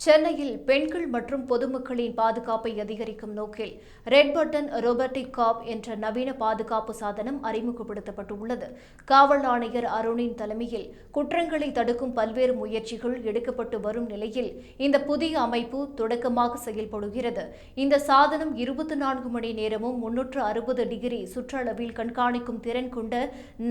சென்னையில் பெண்கள் மற்றும் பொதுமக்களின் பாதுகாப்பை அதிகரிக்கும் நோக்கில் ரெட் பட்டன் ரோபோட்டிக் காப் என்ற நவீன பாதுகாப்பு சாதனம் அறிமுகப்படுத்தப்பட்டுள்ளது. காவல் ஆணையர் அருணின் தலைமையில் குற்றங்களை தடுக்கும் பல்வேறு முயற்சிகள் எடுக்கப்பட்டு வரும் நிலையில் இந்த புதிய அமைப்பு தொடக்கமாக செயல்படுகிறது. இந்த சாதனம் 24 மணி நேரமும் 360 டிகிரி சுற்றளவில் கண்காணிக்கும் திறன் கொண்ட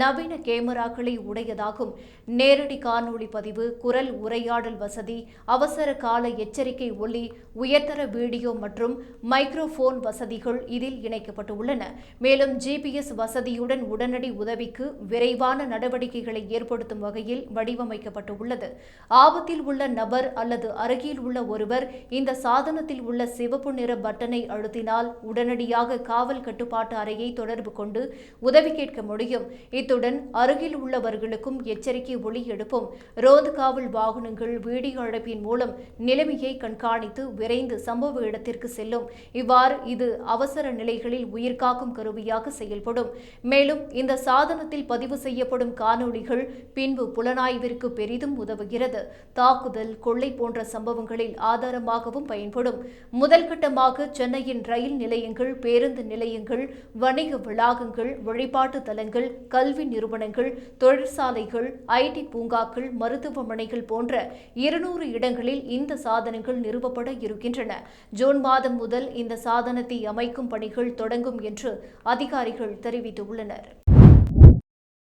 நவீன கேமராக்களை உடையதாகும். நேரடி காணொளி பதிவு, குரல் உரையாடல் வசதி, அவசர கால எச்சரிக்கை ஒலி, உயர்தர வீடியோ மற்றும் மைக்ரோஃபோன் வசதிகள் இதில் இணைக்கப்பட்டுள்ளன. மேலும் GPS வசதியுடன் உடனடி உதவிக்கு விரைவான நடவடிக்கைகளை ஏற்படுத்தும் வகையில் வடிவமைக்கப்பட்டுள்ளது. ஆபத்தில் உள்ள நபர் அல்லது அருகில் உள்ள ஒருவர் இந்த சாதனத்தில் உள்ள சிவப்பு நிற பட்டனை அழுத்தினால் உடனடியாக காவல் கட்டுப்பாட்டு அறையை தொடர்பு கொண்டு உதவி கேட்க முடியும். இத்துடன் அருகில் உள்ளவர்களுக்கும் எச்சரிக்கை ஒலி எழுப்பும். ரோந்து காவல் வாகனங்கள் வீடியோ அழைப்பின் மூலம் நிலைமையை கண்காணித்து விரைந்து சம்பவ இடத்திற்கு செல்லும். இவ்வாறு இது அவசர நிலைகளில் உயிர்காக்கும் கருவியாக செயல்படும். மேலும் இந்த சாதனத்தில் பதிவு செய்யப்படும் காணொளிகள் பின்பு புலனாய்விற்கு பெரிதும் உதவுகிறது. தாக்குதல், கொள்ளை போன்ற சம்பவங்களில் ஆதாரமாகவும் பயன்படும். முதல் கட்டமாக சென்னையின் ரயில் நிலையங்கள், பேருந்து நிலையங்கள், வணிக வளாகங்கள், வழிபாட்டு தலங்கள், கல்வி நிறுவனங்கள், தொழிற்சாலைகள், IT பூங்காக்கள், மருத்துவமனைகள் போன்ற 200 இடங்களில் இந்த சாதனங்கள் நிறுவப்பட இருக்கின்றன. ஜூன் மாதம் முதல் இந்த சாதனத்தை அமைக்கும் பணிகள் தொடங்கும் என்று அதிகாரிகள் தெரிவித்துள்ளனர்.